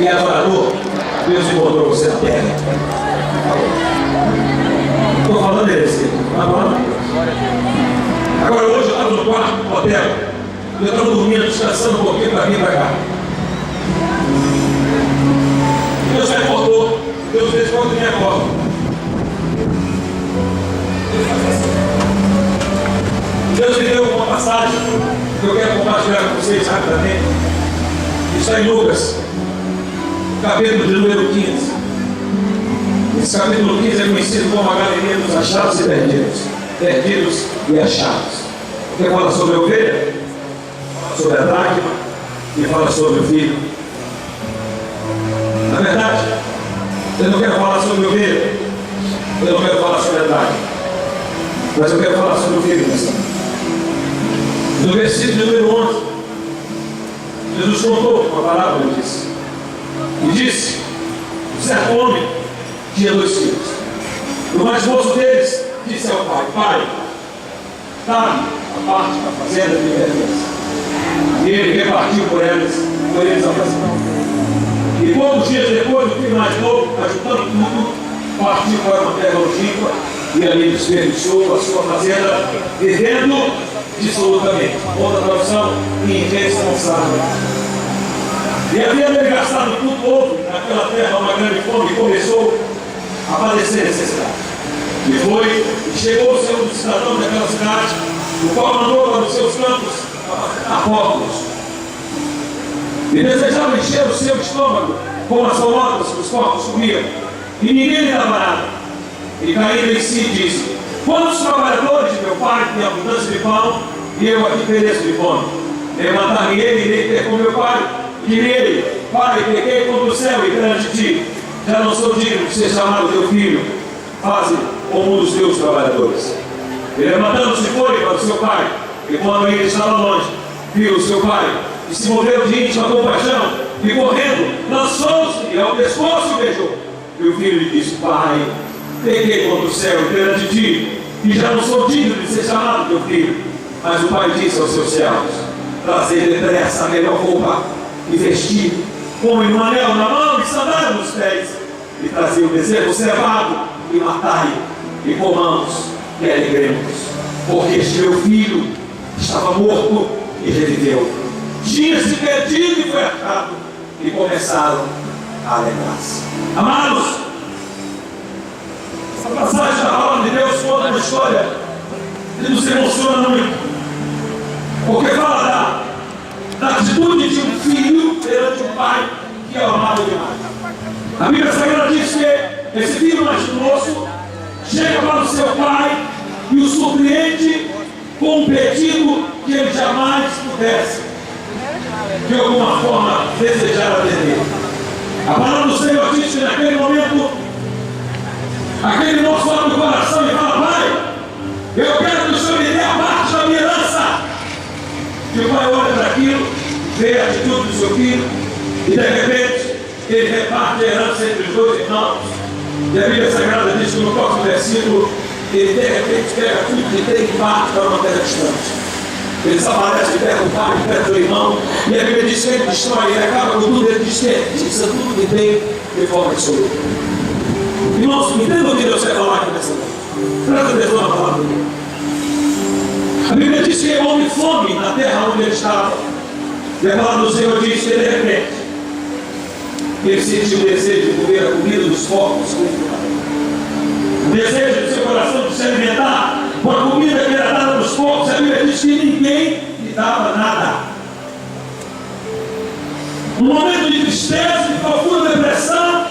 e adorador, Deus encontrou você na terra. Estou falando desse, tá falando? Agora hoje eu estava no quarto do hotel, eu estava dormindo, descansando um pouquinho para vir para cá. Deus me acordou, Deus fez quando me acorda. Deus me deu uma passagem que eu quero compartilhar com vocês rapidamente. Está em Lucas, capítulo de número 15. Esse capítulo 15 é conhecido como a galeria dos achados e perdidos. Perdidos e achados. Porque fala sobre a ovelha, fala sobre a dracma e fala sobre o filho. Na verdade, eu não quero falar sobre a ovelha, eu não quero falar sobre a dracma, mas eu quero falar sobre o filho nessa. No versículo número 11, Jesus contou uma parábola disso. E disse: um certo homem tinha 2 filhos. O mais moço deles disse ao pai: Pai, dá-me a parte da fazenda de minha herança. E ele repartiu por eles a fazenda. E poucos dias depois, o filho mais novo, ajudando tudo, partiu para uma terra longínqua e ali desperdiçou a sua fazenda, vivendo dissolutamente. Outra tradução: irresponsável. E havia ele gastado tudo, houve naquela terra uma grande fome e começou a padecer necessidade. E foi, e chegou o seu cidadão daquela cidade, o qual mandou para os seus campos a porcos. E desejava encher o seu estômago com as colotas que os porcos comiam. E ninguém lhe dava nada. E caindo em si, disse: quantos trabalhadores de meu pai têm abundância de pão, e eu aqui pereço de fome? Levantar-me ele e irei ter com meu pai. E direi: Pai, pequei contra o céu e perante ti. Já não sou digno de ser chamado teu filho. Faze como um dos teus trabalhadores. E levantando-se foi para o seu pai. E quando ele estava longe, viu o seu pai, e se moveu de íntima compaixão, e correndo, lançou-se ao pescoço e beijou. E o filho lhe disse: Pai, pequei contra o céu e perante ti, e já não sou digno de ser chamado teu filho. Mas o pai disse aos seus servos: trazei depressa a melhor roupa e vestido, põe um anel na mão e sandália nos pés, e trazei o bezerro cevado e matai, e comamos e alegremos, porque este meu filho estava morto e reviveu, tinha se perdido e foi achado, e começaram a alegrar-se. Amados, essa passagem da palavra de Deus conta uma história que nos emociona muito, porque fala da atitude de um filho perante um pai que é amado demais. A Bíblia Sagrada diz que esse filho mais moço chega para o seu pai e o surpreende com um pedido que ele jamais pudesse, de alguma forma, desejar atender. A palavra do Senhor diz que naquele momento, aquele moço abre o coração e fala: Pai, eu quero que o Senhor me dê a parte da minha herança. E o pai olha para aquilo, vê a atitude do seu filho, e de repente ele reparte a herança entre os 2 irmãos. E a Bíblia Sagrada diz que no próximo versículo, ele de repente pega tudo que tem e parte para uma terra distante. Ele desaparece, pega o pai, pega o irmão, e a Bíblia diz que ele destrói, ele acaba com tudo, ele diz que fixa tudo que tem de forma absoluta. Irmãos, entendam o que Deus quer falar aqui nessa noite. Presta atenção na palavra dele. A Bíblia diz que houve fome na terra onde ele estava. E a palavra do Senhor diz que de repente ele sentiu o desejo de comer a comida dos porcos. O desejo do seu coração de se alimentar com a comida que era dada nos porcos. A Bíblia diz que ninguém lhe dava nada. Um momento de tristeza, de profunda depressão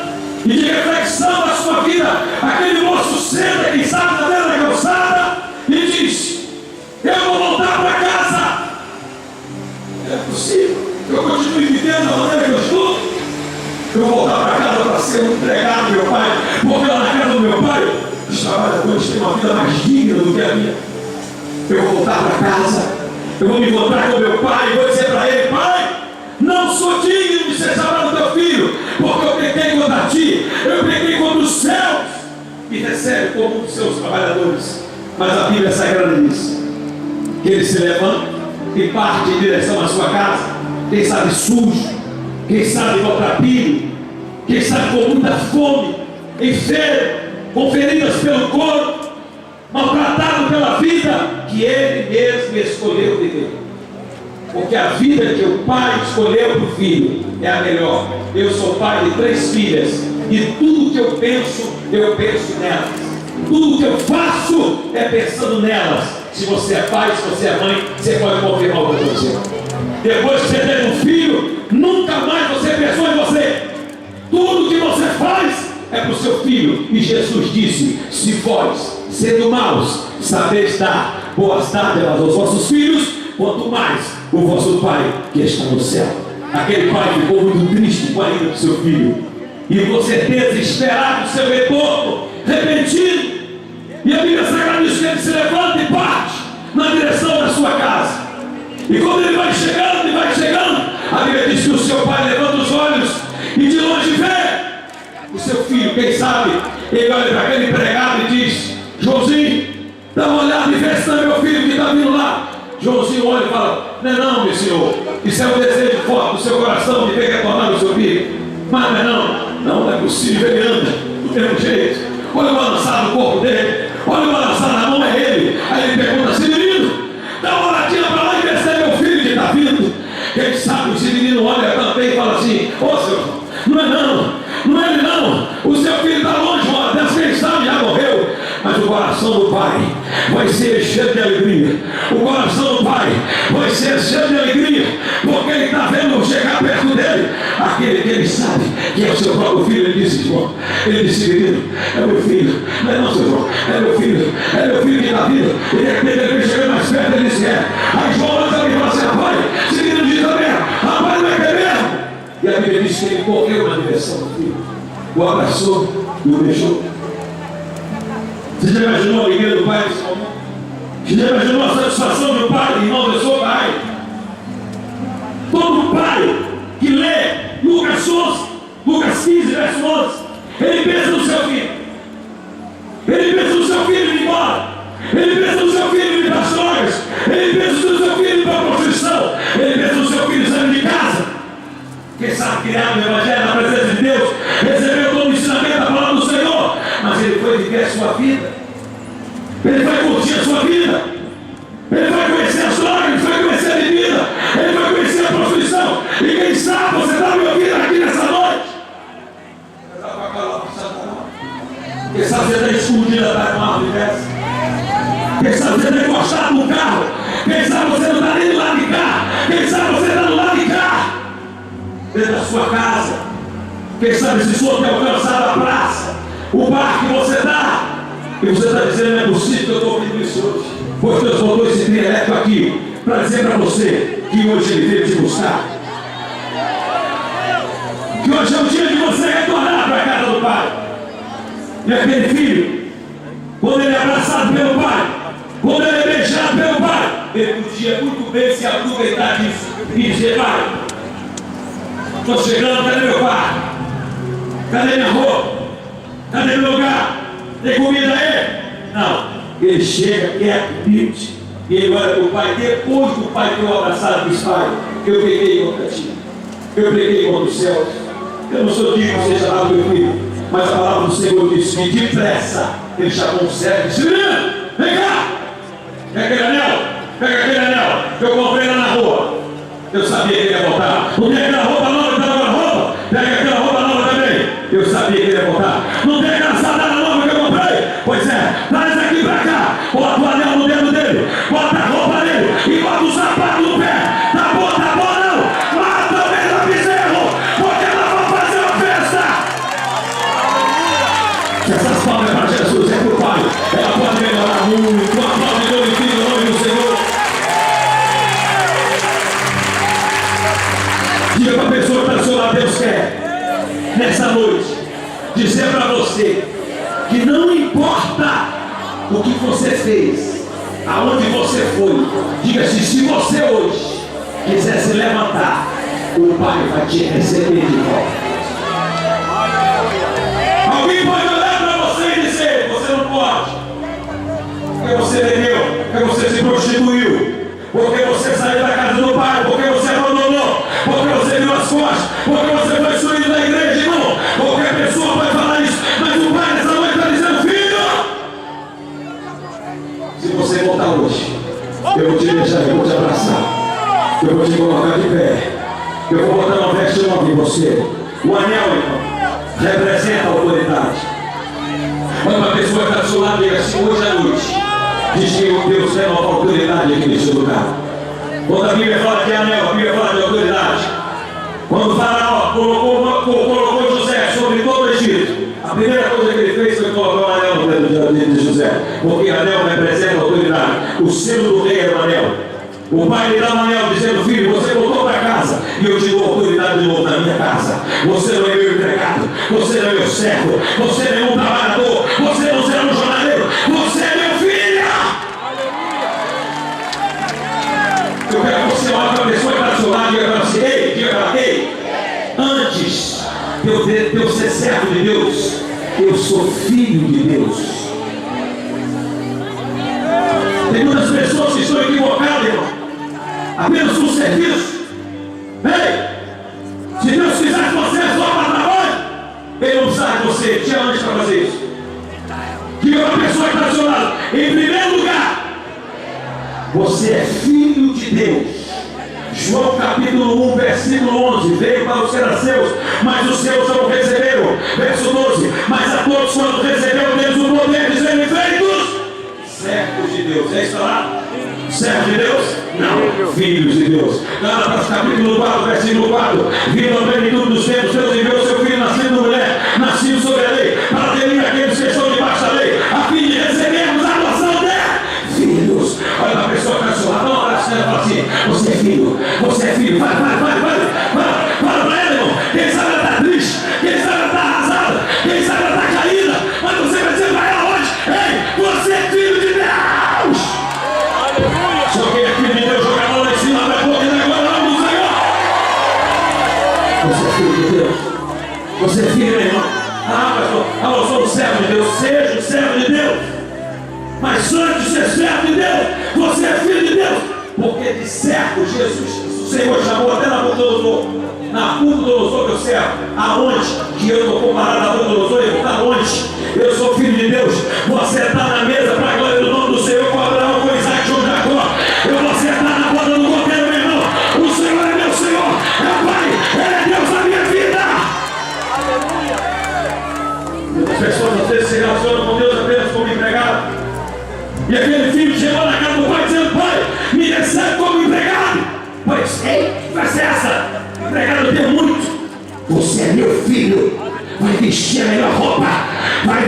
e de reflexão da sua vida, aquele moço senta, quem sabe, na beira da calçada e diz: eu vou voltar para casa. É possível que eu continue vivendo da maneira que eu estou? Eu vou voltar para casa para ser um empregado do meu pai, porque lá na casa do meu pai os trabalhadores têm uma vida mais digna do que a minha. Eu vou voltar para casa, eu vou me encontrar com meu pai e vou dizer para ele: Pai, não sou digno de ser chamado teu filho, porque eu pequei contra ti, eu pequei contra os céus. E recebe como um dos seus trabalhadores. Mas a Bíblia Sagrada diz que ele se levanta e parte em direção à sua casa, quem sabe sujo, quem sabe maltrapilho, quem sabe com muita fome, enfermo, com feridas pelo corpo, maltratado pela vida que ele mesmo escolheu viver. Porque a vida que o pai escolheu para o filho é a melhor. Eu sou pai de 3 filhas e tudo que eu penso nelas. Tudo que eu faço é pensando nelas. Se você é pai, se você é mãe, você pode confirmar o que eu estou dizendo. Depois que você teve um filho, nunca mais você pensou em você. Tudo que você faz é para o seu filho. E Jesus disse: se vós, sendo maus, sabeis dar boas dádivas aos vossos filhos, quanto mais o vosso Pai que está no céu. Aquele pai ficou muito triste com a ida do seu filho, e com certeza esperava o seu retorno repentino. E a Bíblia Sagrada diz que ele se levanta e parte na direção da sua casa. E quando ele vai chegando, a Bíblia diz que o seu pai levanta os olhos e de longe vê o seu filho. Quem sabe ele olha para aquele empregado e diz: Joãozinho, dá uma olhada e vê se não é meu filho que está vindo lá. Joãozinho olha e fala: não é não, meu senhor, isso é um desejo forte do seu coração de ter retornado o seu filho. Mas não é possível, ele anda do mesmo jeito. Olha o balançar no corpo dele, olha o balançar na mão, é ele. Aí ele pergunta assim: menino, dá uma olhadinha para lá e vê se é meu filho que está vindo. Quem sabe esse menino olha também e fala assim: ô senhor, não é ele não, o seu filho está longe, uma dessa, quem sabe já morreu. Mas o coração do pai vai ser cheio de alegria. O coração do pai vai ser cheio de alegria, porque ele está vendo chegar perto dele aquele que ele sabe que é o seu próprio filho. Ele disse: João, ele disse: menino, é meu filho. Não é não, seu João, é meu filho que está vindo. E de repente ele vem chegando mais perto, ele disse: é. Aí João lança e fala assim: rapaz, esse menino diz também, rapaz, não é que é mesmo? E a Bíblia diz que ele correu na direção do filho, o abraçou e o beijou. Você já imaginou a alegria do pai nesse momento? Você já imaginou a satisfação do pai, irmão, eu sou pai? Todo pai que lê Lucas 15, verso 11, ele pensa no seu filho. Ele pensa no seu filho indo embora. Ele pensa no seu filho indo para as drogas. Ele pensa no seu filho indo para a prostituição. Ele pensa no seu filho saindo de casa. Quem sabe criar no Evangelho na presença de Deus, recebeu todo o ensinamento da palavra do Senhor, mas ele foi viver a sua vida. Ele vai curtir a sua vida. Ele vai conhecer as drogas, ele vai conhecer a bebida, ele vai conhecer a prostituição. E quem sabe você está me ouvindo aqui nessa noite. Quem sabe você está escondido atrás de uma árvore dessa. Quem sabe você está encostado no carro. Quem sabe você não está nem do lado de cá. Quem sabe você está do lado de cá, dentro da sua casa. Quem sabe se sua tem alcançado a praça, o bar que você está. E você está dizendo: não é possível que eu estou ouvindo isso hoje. Pois Deus botou esse trio elétrico aqui para dizer para você que hoje Ele veio te buscar. Que hoje é o dia de você retornar para a casa do Pai. E aquele filho, quando ele é abraçado pelo Pai, quando ele é beijado pelo Pai, ele podia muito bem se aproveitar disso e dizer: Pai, estou chegando, cadê meu pai? Cadê minha roupa? Cadê meu lugar? Tem comida aí? Não. Ele chega quieto, humilde, e ele olha para o pai. Depois do pai ter o abraçado, diz: Pai, eu peguei contra ti, eu peguei contra os céus. Eu não sou digno que seja lá meu filho, mas a palavra do Senhor diz que depressa ele chamou um servo e disse: menino, vem cá, pega aquele anel, que eu comprei lá na rua. Eu sabia que ele ia voltar. Não tem aquela roupa nova que estava na roupa? Pega aquela roupa nova também. Eu sabia que ele ia voltar. Não tem aquela sandália nova que eu comprei? Pois é, traz aqui pra cá. Bota o anel no dedo dele, bota a roupa nele e bota o sapato no pé. Tá bom não? Mata o mesmo bezerro, porque nós vamos fazer uma festa. Se essas palmas é para Jesus, é pro Pai, ela pode melhorar muito. Uma palma e glorifica o nome do Senhor. Diga para a pessoa que está do seu lado: Deus quer, nessa noite, dizer para você que não importa o que você fez, aonde você foi. Diga-se: se você hoje quiser se levantar, o Pai vai te receber de volta. Alguém pode olhar para você e dizer: você não pode, porque você bebeu, porque você se prostituiu, porque você saiu da casa do Pai, porque você abandonou, porque você viu as coisas. pessoas, porque você foi excluído da igreja, irmão. Qualquer pessoa pode falar isso, mas o Pai nessa noite está dizendo: filho, se você voltar hoje, eu vou te deixar, eu vou te abraçar, eu vou te colocar de pé, eu vou botar uma veste nova em você. O anel, irmão, representa a autoridade. Quando uma pessoa está do seu lado, diga assim: hoje à noite, diz que Deus tem uma autoridade aqui nesse lugar. Quando a Bíblia fala de anel, a Bíblia fala de autoridade. Quando o Faraó colocou José sobre todo o Egito, a primeira coisa que ele fez foi colocar um anel no dedo de José, porque anel representa a autoridade. O selo do rei era o anel. O pai lhe dá um anel dizendo: filho, você voltou para casa e eu te dou autoridade de novo na minha casa. Você não é meu empregado, você não é meu servo, você não é um trabalhador, você não será um jornaleiro, você é meu filho. Eu quero que você olhe para a pessoa que está do seu lado e diga para você: ei, diga para ela: ei, antes de eu ser servo de Deus, eu sou filho de Deus. Tem muitas pessoas que estão equivocadas, irmão, apenas com serviço. Ei, se Deus quiser que você só para trabalho, Ele não precisa de você, tinha antes para fazer isso. Diga para a pessoa que está do seu lado: em primeiro lugar, você é filho de Deus. João capítulo 1, versículo 11: veio para os que eram seus, mas os seus não receberam. Verso 12: mas a todos quando receberam deles o poder de serem feitos servos de Deus. É isso lá? Servo de Deus? Não, filhos de Deus. Gálatas capítulo 4, versículo 4: vindo a plenitude dos tempos, Deus enviou seu filho nascido de mulher, nascido sobre a lei, para ter aqueles que estão debaixo da lei, a fim de recebermos a adoção de filhos. Olha para a pessoa que está do seu lado, não, ela fala assim: você é filho, você é filho. Fala para ela, irmão. Quem sabe ela está triste, quem sabe ela está arrasada, quem sabe ela está caída, mas você vai dizer para ela hoje: ei, você é filho de Deus. Aleluia. Só quem é filho de Deus joga a mão lá em cima, vai poder agora o nome do Senhor. Você é filho de Deus. Você é filho, meu irmão. Ah, pastor, eu sou um servo de Deus. Seja um servo de Deus. Mas antes de ser servo de Deus, você é filho de Deus. Porque de servo, Jesus, o Senhor chamou até Nabucodonosor. Nabucodonosor, meu servo. Aonde que eu estou comparado a Nabucodonosor? Ele está longe. Eu sou filho de Deus. Você está na mesa para a glória do nome do Senhor, com Abraão, com Isaac, com Jacó. Você está na borda do roteiro, meu irmão. O Senhor é meu Senhor, é Pai, Ele é Deus na minha vida. Aleluia. Muitas pessoas às vezes se relacionam com Deus apenas como empregado. E aquele filho chegou na casa do pai dizendo: pai, me recebe como empregado. Pois, ei, vai ser essa. Empregado tem muito. Você é meu filho. Vai vestir a melhor roupa. Vai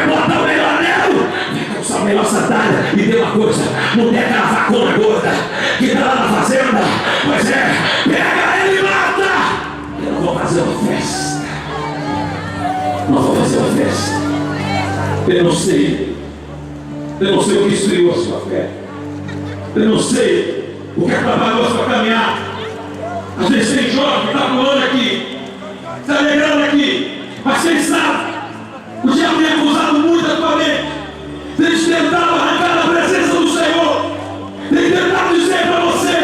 botar o melhor anel. Vai calçar a melhor sandália. E tem uma coisa: não tem aquela vacona gorda que está lá na fazenda. Pois é, pega ele e mata. Eu não vou fazer uma festa. Não vou fazer uma festa. Eu não sei o que esfriou a sua fé. Eu não sei o que atrapalhou a sua caminhada. Às vezes tem jovem que está pulando aqui, está alegrando aqui, mas quem sabe, o diabo tem acusado muito a tua mente, tem tentado arrancar da presença do Senhor, tem tentado dizer para você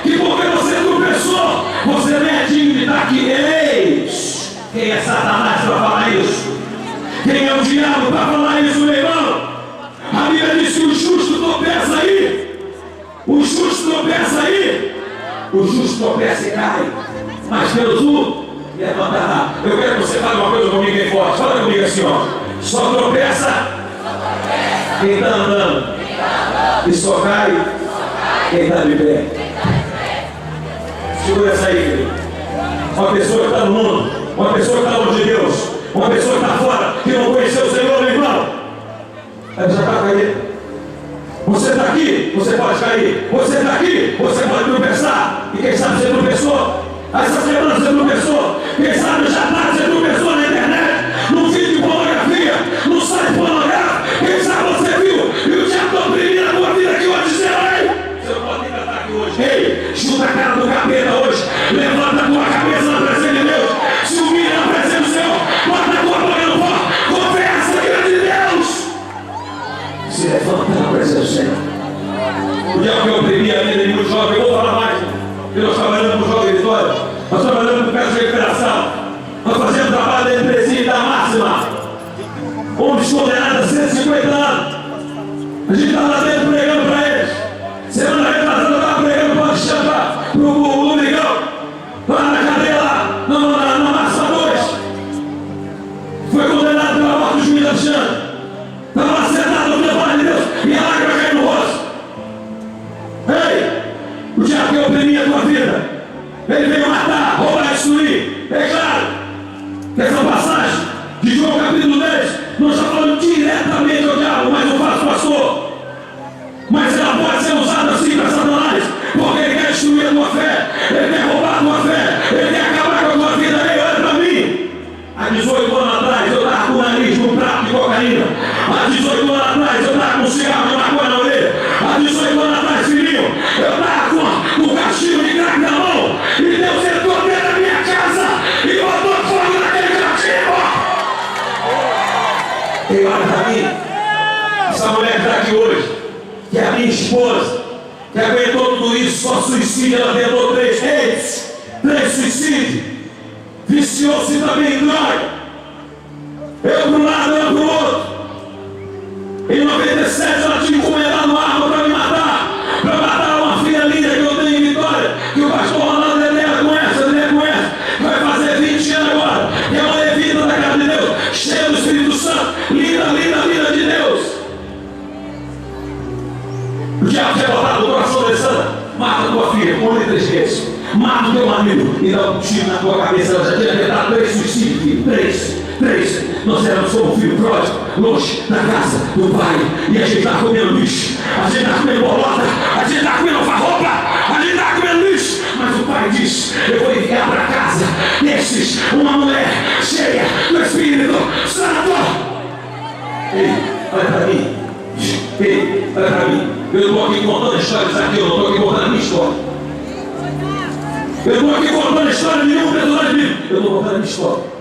que porque você tropeçou, você nem é digno de estar aqui. Eis, quem é Satanás para falar isso? Quem é o diabo para falar isso, meu irmão? A Bíblia diz que o justo tropeça aí. O justo tropeça aí. O justo tropeça e cai. Mas Deus o levantará. Eu quero que você fale uma coisa comigo aí forte. Fala comigo assim, ó. Só tropeça quem está andando. E só cai quem está de pé. Segura essa aí, querido. Uma pessoa que está no mundo, uma pessoa que está longe de Deus, uma pessoa que está fora, que não conheceu o Senhor, meu irmão, ela já está caída. Você está aqui, você pode cair. Você está aqui, você pode tropeçar. E quem sabe você tropeçou. Essa semana você tropeçou. Quem sabe já está, você tropeçou na internet, num vídeo de pornografia, num site pornográfico. Quem sabe você viu e o diabo está oprimindo a tua vida aqui hoje, dizendo: ei, você não pode nem estar aqui hoje. Ei, chuta a cara do capeta hoje. Levanta a tua cabeça na presença de Deus. Se humilha na presença do Senhor. Bota a tua boca no pó. Confessa diante de Deus. Se levanta na presença do Senhor. O diabo que oprimia a vida de muitos jovens, eu vou falar mais. Nós trabalhamos com jovens Vitória, nós trabalhamos com Essa passagem de João capítulo 10, nós estamos falando diretamente ao diabo, mas não faz pastor. Mas ela pode ser usada assim para Satanás, porque ele quer destruir a tua fé, ele quer roubar a tua fé, ele quer acabar com a tua vida. Ei, olha para mim. Há 18 anos atrás eu estava com o nariz num prato de cocaína. Há 18 anos atrás eu estava com um cigarro de maconha na orelha. Há 18 anos atrás, filhinho, eu estava com um cachimbo de crack na mão. E Deus entrou dentro da minha casa e botou fogo naquele cachimbo. Ei, olha para mim. Essa mulher que está aqui hoje, que é a minha esposa, que aguentou tudo isso, só suicídio, ela tentou 3 suicídios, viciou-se também em droga, eu para um lado, eu para o outro. Em 97 ela tinha encomendado uma arma para me matar, para matar uma filha linda que eu tenho em Vitória, que o pastor Ronaldo Dedé conhece, vai fazer 20 anos agora, que é uma levita da casa de Deus, cheia do Espírito Santo, linda de Deus. O diabo tinha botado no coração da Alessandra: mata tua filha, com 3 vezes, mata o teu marido e dá um tiro na tua cabeça. Ela já tinha tentado 3 suicídios, filho. 3. Nós éramos como um filho pródigo, longe da casa do pai, e a gente estava comendo lixo, a gente estava comendo bolota, a gente estava comendo farropa, a gente estava comendo lixo. Mas o pai disse: eu vou enviar para casa desses uma mulher cheia do Espírito Santo. Ei, olha para mim. Ei, olha para mim. Eu estou aqui contando histórias aqui, eu não estou aqui contando a minha história. Eu estou aqui contando a história de nenhum personagem bíblico. Eu estou contando a minha história.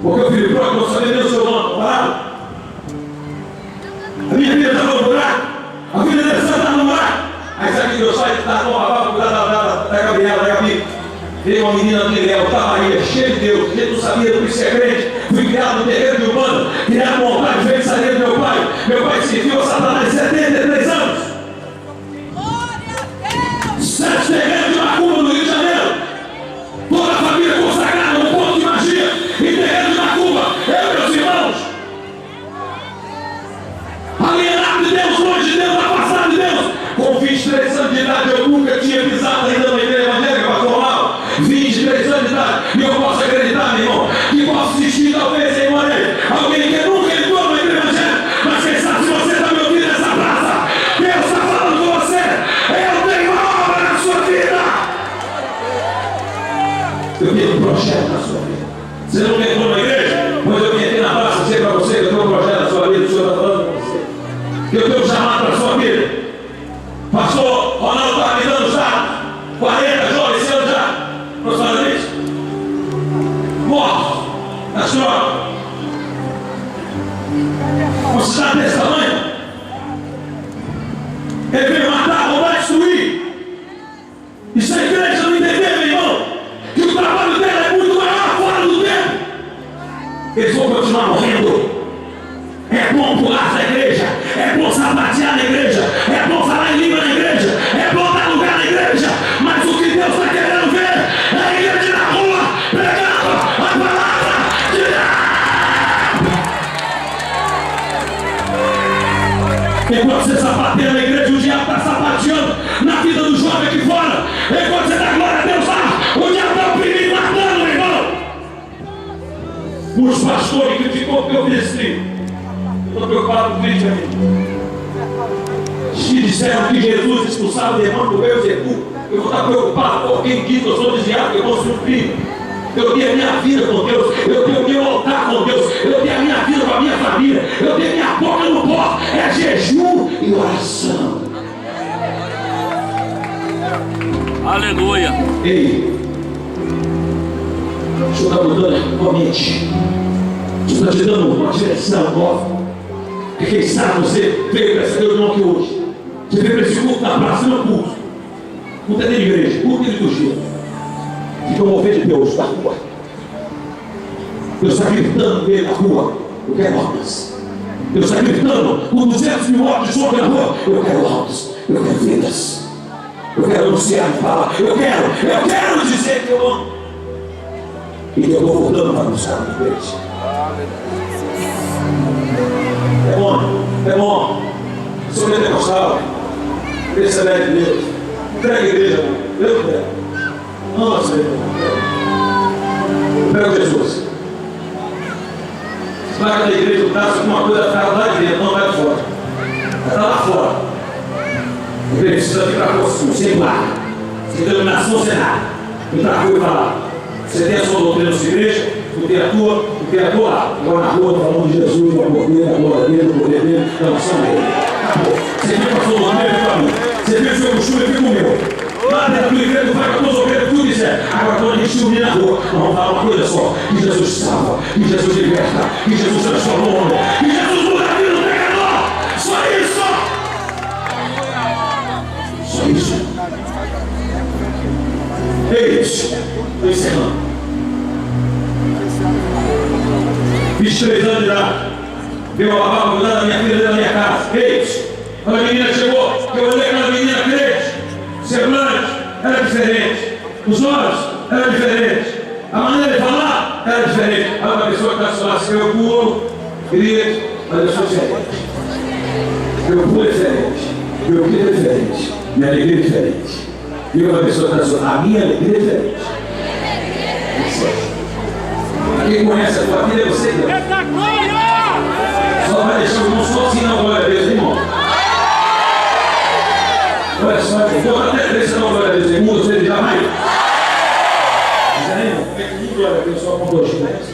Porque o filho próprio não sabia nem o seu nome, parado. A minha filha estava no buraco, a filha dele estava no buraco. Aí sabe que Deus sai, está com a barba, cuidar da Gabriela, da Gabi. Veio uma menina que ela estava aí, cheia de Deus, a gente não sabia do que ser crente. Fui criado no terreiro de Urbano, criado com vontade de feitiçaria do meu pai. Meu pai serviu a Satanás 73 anos. 7 terreiros de macumba no Rio de Janeiro. Toda a família consagrada no ponto de magia e terreiro de macumba. Eu, meus irmãos, alienado de Deus, longe de Deus, afastado de Deus. Com 23 anos de idade eu nunca tinha pisado ainda na igreja evangélica, pastor Ronaldo. 23 anos de idade, e eu posso acreditar, meu irmão, que posso existir talvez em Moreira alguém que nunca entrou na igreja evangélica, mas quem sabe se você está me ouvindo nessa praça, Deus está falando com você. Eu tenho uma obra na sua vida. Eu tenho um projeto na sua vida. Você não entrou na igreja, mas eu vim aqui na praça dizer para você que eu tenho um projeto na sua vida. O Senhor está falando com você. Eu tenho um chamado para a sua vida. Pastor Ronaldo está me dando já 40 jovens esse ano já. Nós falamos isso. Mortos na senhora. Uma cidade desse tamanho. Ele veio matar, roubar, destruir. Isso a igreja não entender, meu irmão, que o trabalho dela é muito maior fora do tempo. Eles vão continuar morrendo. É bom pular na igreja, é bom sapatear na igreja, é bom falar em língua na igreja, é bom dar lugar na igreja, mas o que Deus está querendo ver é a igreja na rua pregando a palavra de Deus. Enquanto você sapateia na igreja, o diabo está sapateando na vida do jovem aqui fora. Enquanto você dá glória a Deus lá, o diabo está oprimindo e matando, meu irmão. Os pastores criticou porque eu vi esse livro. Estou preocupado com o vídeo aqui. Se disseram que Jesus expulsava o demônio do Beelzebub, eu vou estar preocupado com quem diz que eu sou desviado, que eu vou sofrer. Eu tenho a minha vida com Deus, eu tenho o meu altar com Deus, eu tenho a minha vida com a minha família, eu tenho minha boca no pó, é jejum e oração. Aleluia. Ei, o Senhor está mudando a mente, o Senhor está te dando uma direção nova. E quem sabe você veio para essa reunião aqui hoje. Você veio para esse culto na praça, não é culto. Culto é de igreja, culto é de liturgia. Fica um mover de Deus na rua. Deus está gritando no meio da rua: eu quero almas. Deus está gritando com 200 mil mortos de sombra na rua: eu quero almas, eu quero vidas. Eu quero anunciar e falar: eu quero dizer que eu amo. E eu estou voltando para buscar a igreja. É bom. Sou pentecostal. Esse é de Deus. Entrega a igreja, eu quero. Nossa, eu quero Jesus. acreditasse que alguma coisa estava lá de dentro, não vai de fora. Está lá fora. Ele precisa ficar com sem guarda, sem denominação, sem nada. Entrar na rua e falar. Você tem a sua doutrina na sua igreja, tu tem a tua lá. Agora na rua, falando de Jesus, da cordeira, da glória dele, do poder dele, da noção dele. Acabou. Você vem com a sua doutrina, vem com a minha. Você vem com o seu costume, vem com o meu. Lá dentro da tua igreja, tu vai com a tua ovelha, tu quiser. Agora, quando a gente se unir na rua, nós vamos falar uma coisa só: que Jesus salva, que Jesus liberta, que Jesus transforma o homem, que Jesus muda a vida do pecador. Só isso! Só isso. Eis, estou encerrando. 23 anos de idade. Veio a babá cuidar da minha filha dentro da minha casa. Eis, quando a menina chegou, eu olhei aquela menina crente. O semblante era diferente, os olhos eram diferentes, a maneira de falar era diferente. Aí uma pessoa que está falando assim: eu pulo, querido, mas eu sou diferente. Eu pulo é diferente, meu filho é diferente, minha alegria é diferente. E uma pessoa que está falando: a minha alegria é diferente. Quem conhece a tua vida é você, Deus. Só vai deixar o irmão sozinho, não, glória a Deus, irmão. Olha só, eu até três não glória a Deus, muda você jamais. Mas aí, irmão, é que glória a Deus só com 2 pés.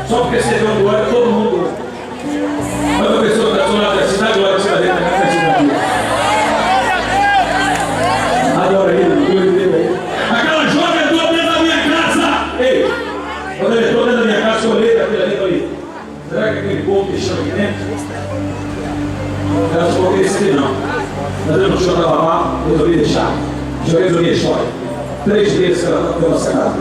Só porque você deu glória, todo mundo. Mas a pessoa que está do lado da cidade, glória a Deus, vai na cidade. Adora ele, glória a Deus. Aquela jovem entrou dentro da minha casa. Ei, quando ele entrou dentro da minha casa, eu olhei para aquele ali e falei: será que aquele povo que chama aqui dentro? Ela falou que esse aqui não. Mas eu não tinha estava lá, resolvi deixar. Já resolvi a história. 3 vezes que ela estava na nossa casa.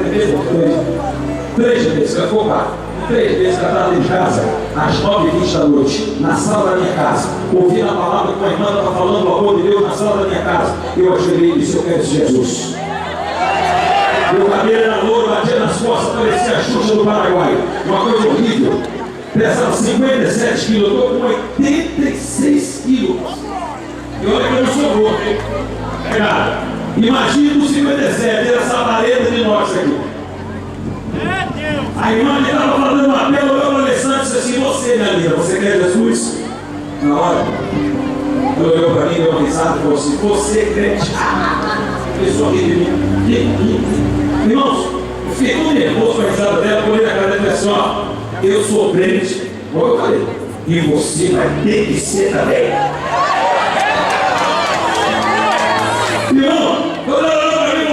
3 vezes que ela ficou lá. 3 vezes que ela estava dentro de casa, às 9h20 da noite, na sala da minha casa, ouvindo a palavra que a irmã estava falando, o amor de Deus, na sala da minha casa. Eu ajoelhei e disse: eu quero Jesus. Meu cabelo era louro, batia nas costas, parecia a Xuxa do Paraguai. Uma coisa horrível. Pesava 57 quilos, eu estou com 86 quilos. E olha que eu não sou gordo, hein? Cara, imagina o 57, essa vareta de nós aqui. A irmã que estava falando uma apelo, olhou para o Alessandro e disse assim: você, minha linda, você quer Jesus? Na hora, ele olhou para mim, deu uma risada e falou assim: você crente? Ele sorriu de mim. Irmãos, eu fiquei tão nervoso com a risada dela, olhei na cara dela e falei assim: ó, eu sou crente, como eu falei, e você vai ter que ser também. Irmão, quando ela olhou para mim,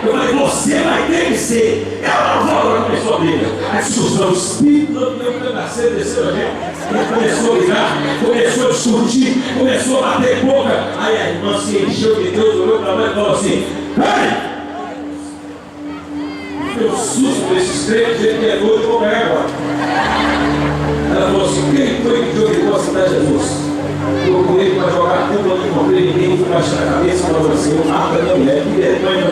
eu falei: você vai ter que ser. Ela não falou, ela começou a briga. A discussão, o espírito do meu cangaceiro desceu a gente. Ele começou a ligar, começou a discutir, começou a bater boca. Aí a irmã se encheu de Deus, olhou para mim e falou assim: ei! Eu susto desses crentes, ele que é doido, eu vou pegar agora. Ela falou assim: quem foi que jogou a cidade de Jesus? Procurei para jogar culpa, não encontrei ninguém, fui baixar a cabeça e falou assim: eu mato a mulher, que vergonha,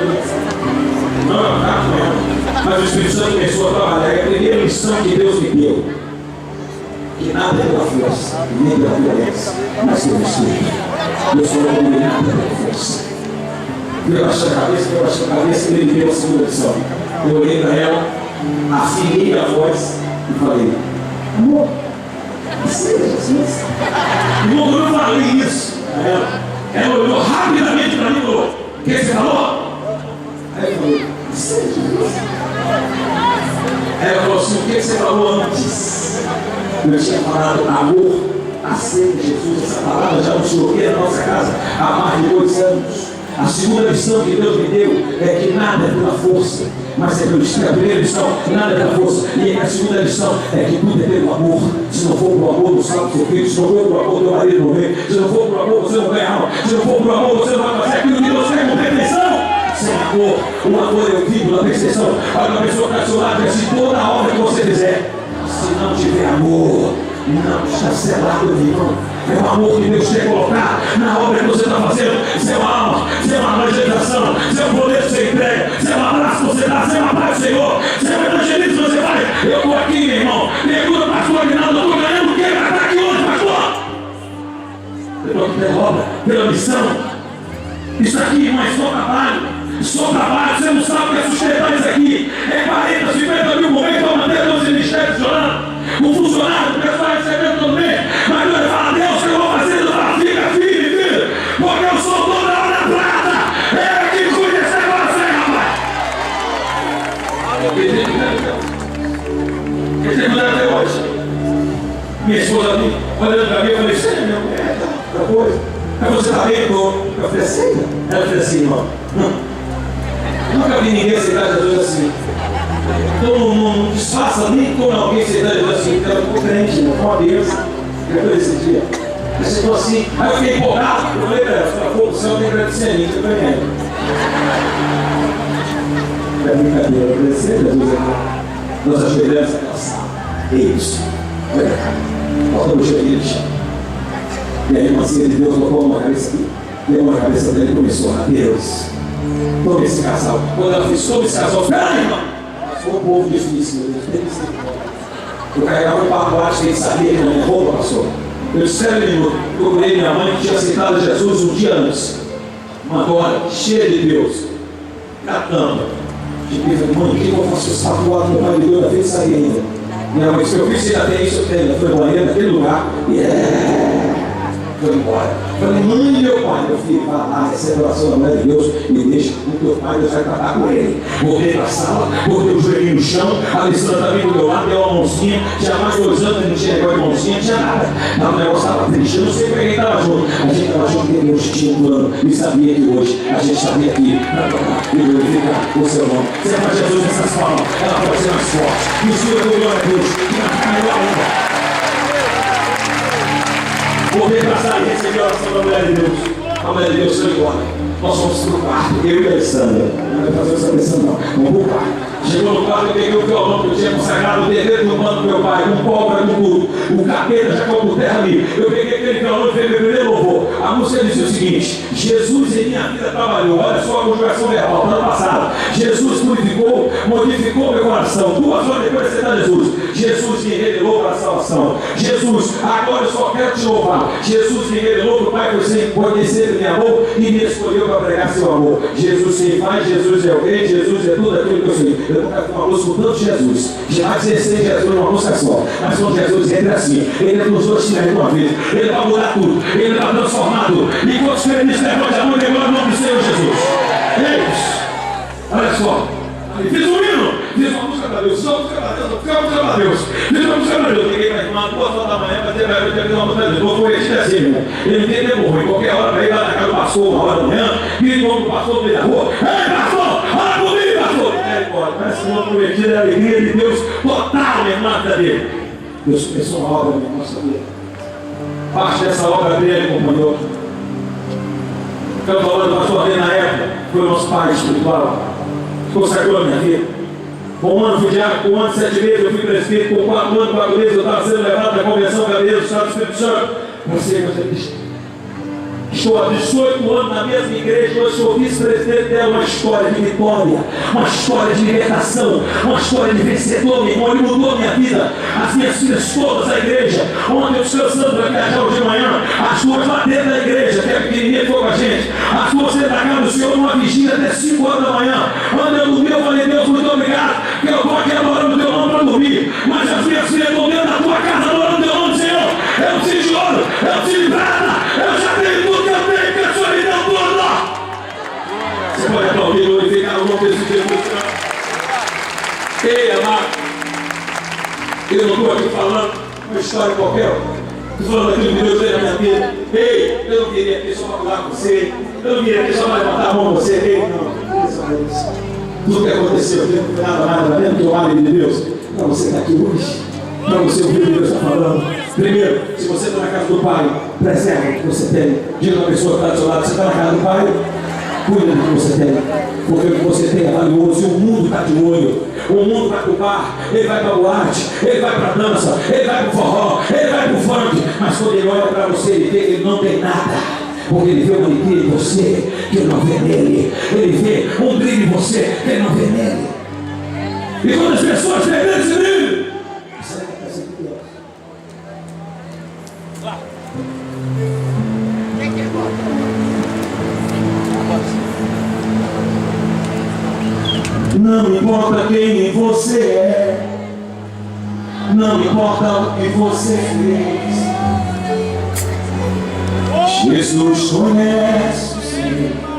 não, tá mesmo. Mas o Espírito Santo começou a trabalhar. É a primeira lição que Deus me deu: que nada é pela força, nem pela violência, mas pelo Espírito. Eu sou dominado pela força. Eu baixei a cabeça, ele me deu a segunda lição. Eu olhei para ela, afinei a voz e falei: amor, seja Jesus. Irmão, eu não falei isso para ela. Ela olhou rapidamente para mim e falou: o que você falou? Aí eu falei: seja Jesus. Ela falou assim: o que você falou antes? Eu tinha falado amor, a ser de Jesus. Essa palavra já não se ouvia na nossa casa há mais de 2 anos. A segunda lição que Deus me deu é que nada é pela força, mas é pelo Espírito. A primeira lição: nada é pela força. E a segunda lição é que tudo é pelo amor. Se não for pelo amor, não salva o seu filho. Se não for pelo amor, teu marido não vem. Se não for pelo amor, você não ganha alma. Se não for pelo amor, você não vai fazer aquilo que você quer com perfeição. Sem amor, o amor é o vínculo da perfeição. Olha, a pessoa que está do seu lado, assim, toda a obra que você fizer, se não tiver amor, não está selado, irmão. É o amor que Deus quer colocar na obra que você está fazendo. Se é uma alma, se é uma evangelização, se é um poder que você entrega, se é um abraço que você dá, se é uma paz do Senhor, se é um evangelismo que você faz. Eu estou aqui, meu irmão. Pergunta, pastor Aguinaldo, eu estou ganhando o quê para estar aqui hoje, pastor? Eu estou aqui pela obra, pela missão. Isso aqui, irmão, é só trabalho. Só trabalho, você não sabe o que é sustentar isso aqui. É 40, 50 mil momentos para manter 12 ministérios funcionando. Um funcionário Ele tem mulher até hoje. Minha esposa ali, olhando para mim, eu falei, você é minha mulher? Outra coisa. Aí você está bem? Eu falei, aceita. Ela fez assim, irmão. Nunca vi ninguém aceitar Jesus assim. Então não disfarça nem quando alguém aceitar Jesus assim. Ela ficou crente, com uma bênção. Depois desse dia. Aceitou assim. Aí eu fiquei empolgado. Eu falei, pô, o céu tem que agradecer a mim, que eu ganhei. É brincadeira, agradecer a Jesus aqui. Nós ajoelhamos aquela sala. É isso. Olha cá. Bota no joelho de chão. E aí, irmãzinha de Deus botou uma cabeça aqui. Deu uma cabeça dele e começou a Deus. Tome esse casal. Quando ela fez, tome esse casal. Peraí, irmão. Foi o povo difícil, meu Deus. Eu carregava um pacote que ele sabia que não ia roupa, pastor. Eu disse, eu procurei minha mãe que tinha aceitado Jesus um dia antes. Uma glória cheia de Deus. Catando. Eu falei, mãe, o que eu faço? Esse tatuado do pai de Deus, da vez sair ainda. Minha mãe disse, meu filho, você já tem isso? Eu tenho. Ela foi no banheiro, naquele lugar. Foi embora. Eu falei, mãe, meu pai, meu filho, vai lá, recebe a oração da mulher de Deus e deixa o teu pai, Deus vai tratar com ele. Voltei para a sala, botei o joelhinho no chão, a Alessandra também do meu lado, deu uma mãozinha, tinha mais 2 anos, não tinha negócio de mãozinha, não tinha nada. Não, o negócio estava triste, eu não sei para quem estava junto. A gente estava junto porque Deus tinha um plano e sabia que hoje a gente estaria aqui para tocar e glorificar o seu nome. Você faz Jesus nessas palmas, ela pode ser mais forte. E o Senhor deu glória a Deus, e vai ficar melhor ainda. Voltei para a sala e recebi a oração da mulher de Deus. A mulher de Deus foi embora. Nós fomos para o quarto, eu e a Alessandra. Não vai fazer essa pressão não. Vamos para o quarto. Chegou no quarto, eu peguei o violão que eu tinha consagrado, o terreiro do mano do meu pai, com pólvora do mundo. O capeta já colocou terra ali. Eu peguei aquele violão e fiz meu primeiro louvor. A música dizia o seguinte: Jesus em minha vida trabalhou. Olha só a conjugação verbal do ano passado. Jesus purificou, modificou meu coração. 2 horas depois de aceitar Jesus. Jesus me revelou para a salvação. Jesus, agora eu só quero te louvar. Jesus me revelou que o Pai foi sempre me amou e me escolheu para pregar seu amor. Jesus quem faz, Jesus é o rei, Jesus é tudo aquilo que eu sou. Eu nunca fiz uma música com tanto Jesus. Jamais existei Jesus numa música só. Mas com Jesus entra assim. Ele é dos dois times de uma vez. Ele vai mudar tudo. Ele vai transformar tudo. E quando os crentes levantam a mão e levantam o nome do Senhor Jesus. Olha só. Fiz um hino. Fiz uma música para Deus. Fiz uma música para Deus. Fiz uma música para Deus. Fiz uma música para Deus. Peguei para a irmã 2 horas da manhã para ter uma música para Deus. Vou conhecer assim, né? Ele não tem tempo ruim. Qualquer hora para ir lá na casa do pastor, 1 hora da manhã. E o nome do pastor no meio da rua. Ei, pastor! Olha por mim, pastor! Parece que o nome prometido é a alegria de Deus total, minha irmã, da dele. Deus começou uma obra, minha irmã, sabia? Parte dessa obra dele acompanhou. Estamos falando do pastor dele na época, foi o nosso pai espiritual. Consagrou a minha vida. Com 1 ano fui diácono, com 1 ano e 7 meses eu fui presbítero, com 4 anos e 4 meses eu estava sendo levado da convenção cabeça do Estado do Espírito Santo. Você, meus amigos. Estou há 18 anos na mesma igreja, hoje sou vice-presidente dela, uma história de vitória, uma história de libertação, uma história de vencedor, meu irmão. Ele mudou a minha vida, as minhas filhas todas da igreja. Ontem eu descansando para viajar hoje de manhã, as duas lá dentro da igreja, que é pequenininha, foi com a gente, as duas dentro da casa do Senhor numa vigília até 5 horas da manhã. Quando eu dormi, eu falei, Deus, muito obrigado, que eu estou aqui adorando o teu nome para dormir, mas as minhas filhas estão dentro da tua casa adorando o teu nome, Senhor. Eu preciso de ouro, eu preciso de prata, eu já tenho tudo que eu tenho, que a sua me deu tudo. Você pode aplaudir, glorificar o nome desse Deus. Ei, amado, eu não estou aqui falando uma história qualquer, estou falando daquilo que Deus fez na minha vida. Ei, eu não queria aqui só para falar com você, eu não queria aqui só para levantar a mão com você. Ei, não, tudo que aconteceu, não foi nada, dentro do mar de Deus, para você estar aqui hoje, para você ouvir o que Deus está falando. Primeiro, se você está na casa do Pai, preserva o que você tem. Diga a pessoa que está do seu lado, você está na casa do Pai, cuida do que você tem, porque o que você tem é valioso e o mundo está de olho. O mundo vai para o bar, ele vai para a boate, ele vai para a dança, ele vai para o forró, ele vai para o funk, mas quando ele olha para você, ele vê que ele não tem nada. Porque ele vê uma alegria em você que ele não vê nele. Ele vê um brilho em você que ele não vê nele. E quando as pessoas veem esse brilho, você vai ter que ser Deus. Não importa quem você é, não importa o que você fez, Jesus conhece o seu.